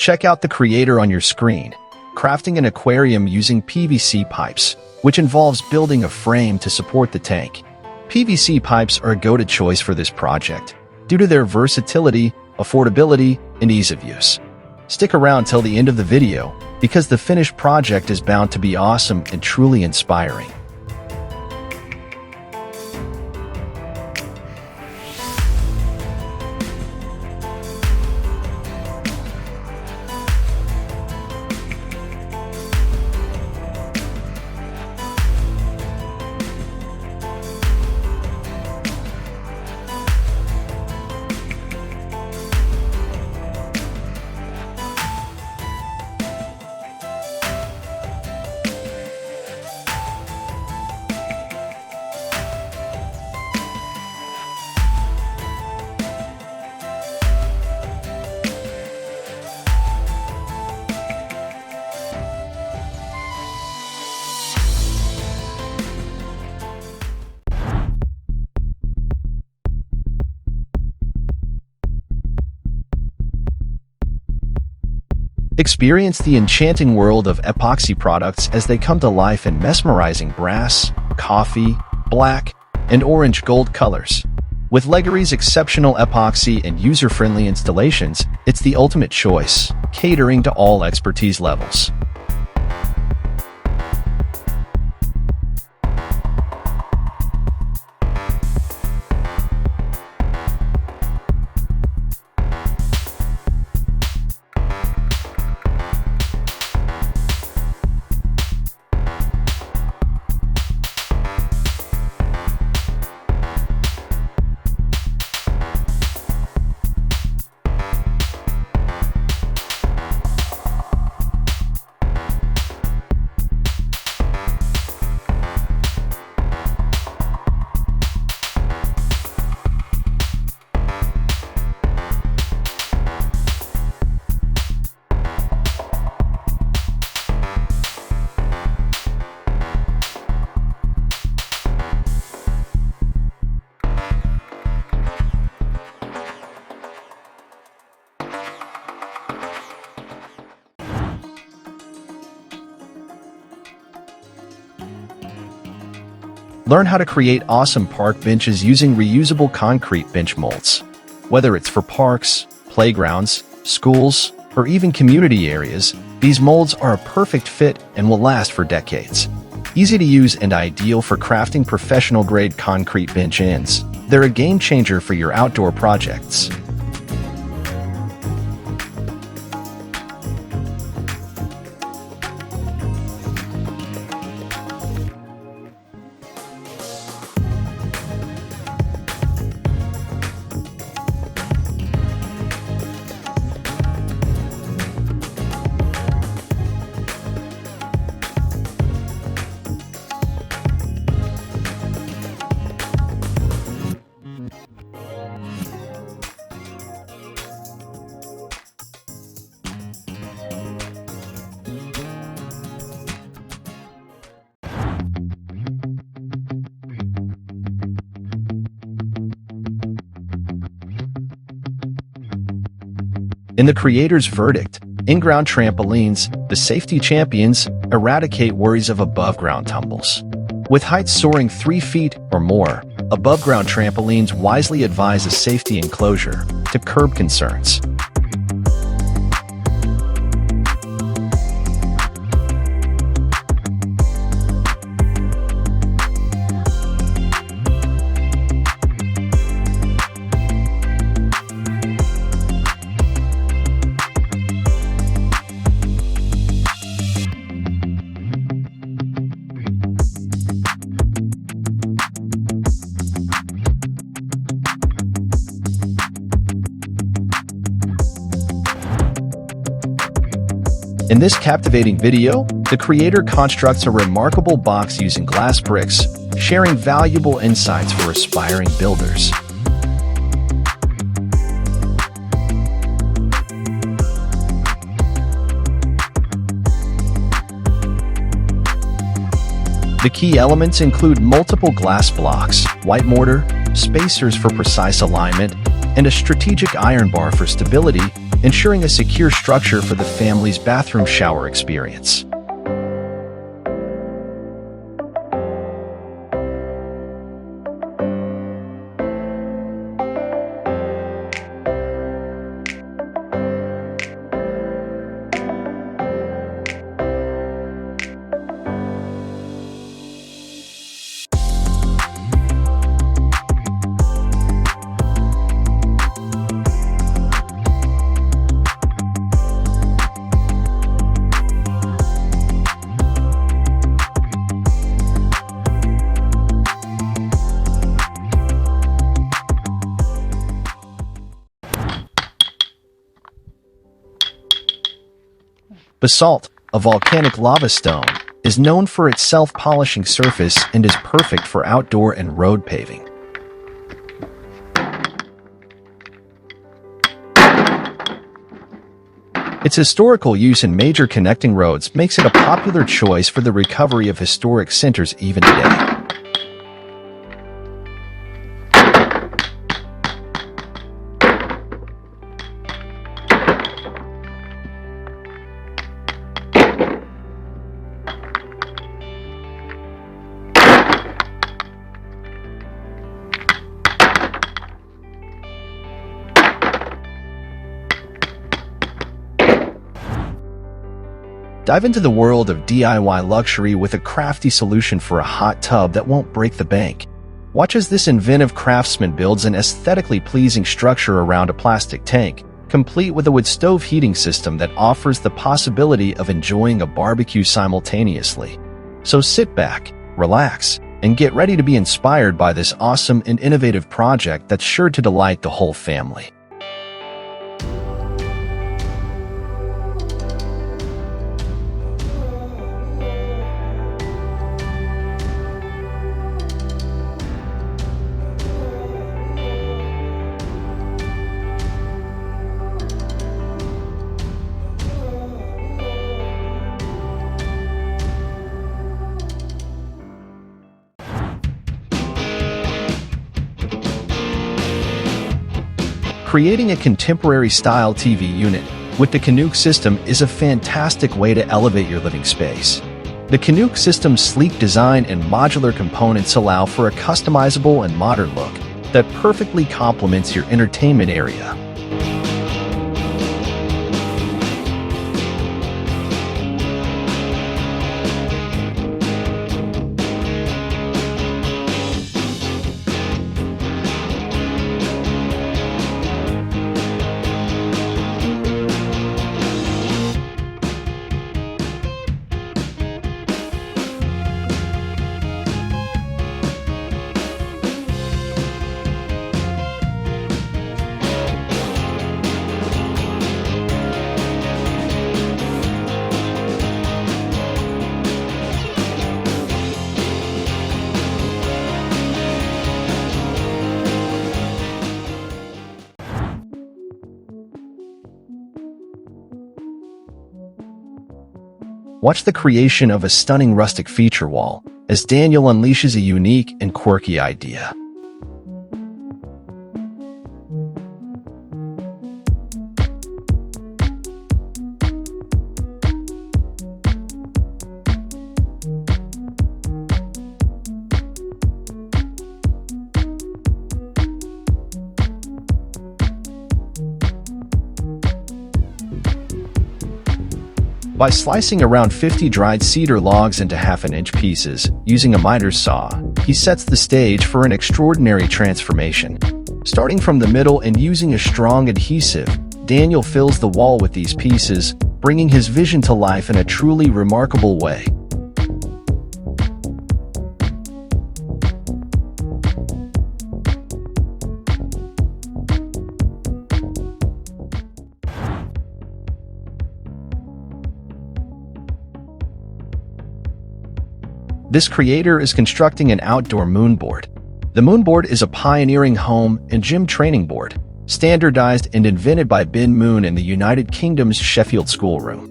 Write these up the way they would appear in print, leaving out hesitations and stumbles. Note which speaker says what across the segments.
Speaker 1: Check out the creator on your screen, crafting an aquarium using PVC pipes, which involves building a frame to support the tank. PVC pipes are a go-to choice for this project due to their versatility, affordability, and ease of use. Stick around till the end of the video, because the finished project is bound to be awesome and truly inspiring. Experience the enchanting world of epoxy products as they come to life in mesmerizing brass, coffee, black, and orange gold colors. With LEGGARI's exceptional epoxy and user-friendly installations, it's the ultimate choice, catering to all expertise levels. Learn how to create awesome park benches using reusable concrete bench molds. Whether it's for parks, playgrounds, schools, or even community areas, these molds are a perfect fit and will last for decades. Easy to use and ideal for crafting professional-grade concrete bench ends, they're a game changer for your outdoor projects. In the creator's verdict, in-ground trampolines, the safety champions, eradicate worries of above-ground tumbles. With heights soaring 3 feet or more, above-ground trampolines wisely advise a safety enclosure to curb concerns. In this captivating video, the creator constructs a remarkable box using glass bricks, sharing valuable insights for aspiring builders. The key elements include multiple glass blocks, white mortar, spacers for precise alignment, and a strategic iron bar for stability, ensuring a secure structure for the family's bathroom shower experience. Basalt, a volcanic lava stone, is known for its self-polishing surface and is perfect for outdoor and road paving. Its historical use in major connecting roads makes it a popular choice for the recovery of historic centers even today. Dive into the world of DIY luxury with a crafty solution for a hot tub that won't break the bank. Watch as this inventive craftsman builds an aesthetically pleasing structure around a plastic tank, complete with a wood stove heating system that offers the possibility of enjoying a barbecue simultaneously. So sit back, relax, and get ready to be inspired by this awesome and innovative project that's sure to delight the whole family. Creating a contemporary-style TV unit with the KINOOK system is a fantastic way to elevate your living space. The KINOOK system's sleek design and modular components allow for a customizable and modern look that perfectly complements your entertainment area. Watch the creation of a stunning rustic feature wall as Daniel unleashes a unique and quirky idea. By slicing around 50 dried cedar logs into 1/2 inch pieces using a miter's saw, he sets the stage for an extraordinary transformation. Starting from the middle and using a strong adhesive, Daniel fills the wall with these pieces, bringing his vision to life in a truly remarkable way. This creator is constructing an outdoor moonboard. The moonboard is a pioneering home and gym training board, standardized and invented by Ben Moon in the United Kingdom's Sheffield schoolroom.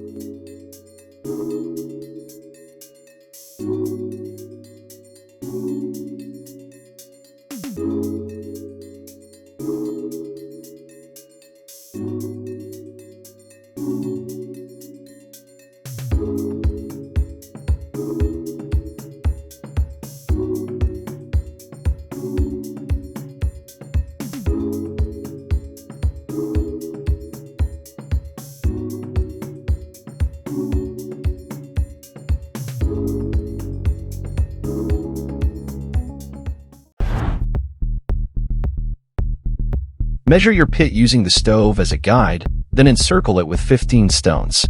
Speaker 1: Measure your pit using the stove as a guide, then encircle it with 15 stones.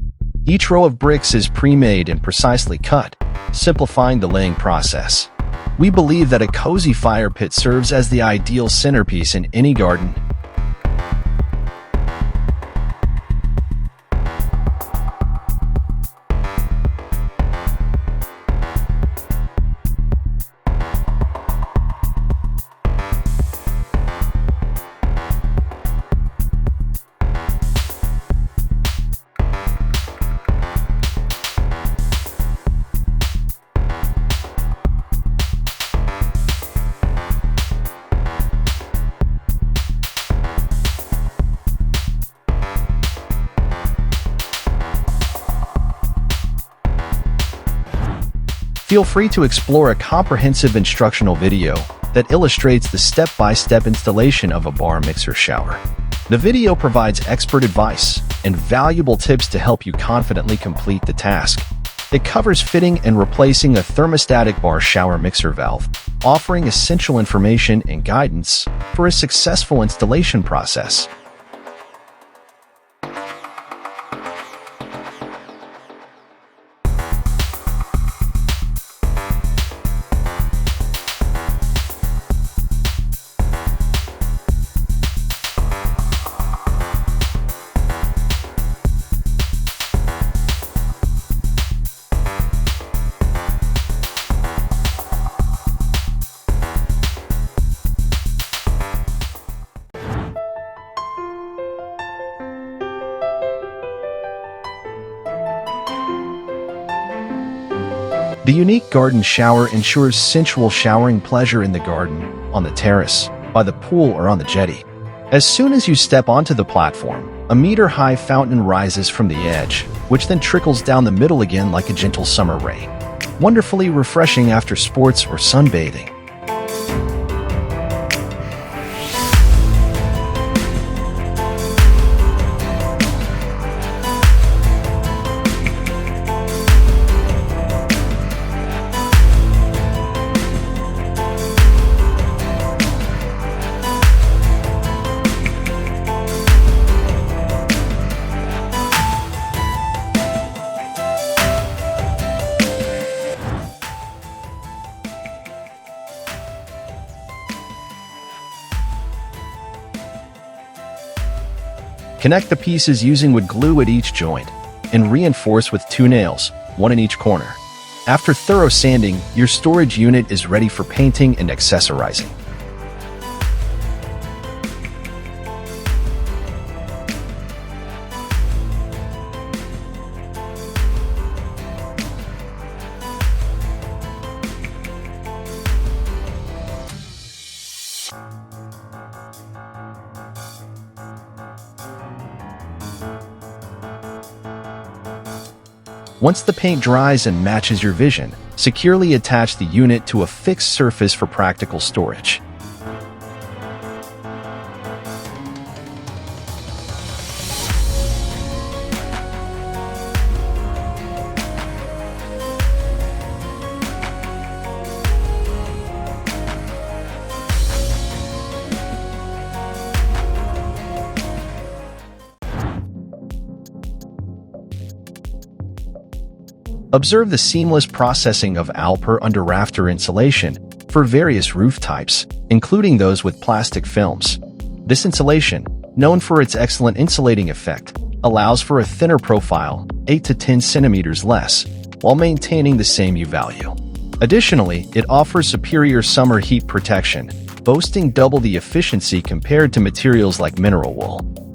Speaker 1: Each row of bricks is pre-made and precisely cut, simplifying the laying process. We believe that a cozy fire pit serves as the ideal centerpiece in any garden. Feel free to explore a comprehensive instructional video that illustrates the step-by-step installation of a bar mixer shower. The video provides expert advice and valuable tips to help you confidently complete the task. It covers fitting and replacing a thermostatic bar shower mixer valve, offering essential information and guidance for a successful installation process. The unique garden shower ensures sensual showering pleasure in the garden, on the terrace, by the pool, or on the jetty. As soon as you step onto the platform, a meter-high fountain rises from the edge, which then trickles down the middle again like a gentle summer rain. Wonderfully refreshing after sports or sunbathing. Connect the pieces using wood glue at each joint, and reinforce with 2 nails, 1 in each corner. After thorough sanding, your storage unit is ready for painting and accessorizing. Once the paint dries and matches your vision, securely attach the unit to a fixed surface for practical storage. Observe the seamless processing of ALPOR under rafter insulation for various roof types, including those with plastic films. This insulation, known for its excellent insulating effect, allows for a thinner profile, 8 to 10 centimeters less, while maintaining the same U value. Additionally, it offers superior summer heat protection, boasting double the efficiency compared to materials like mineral wool.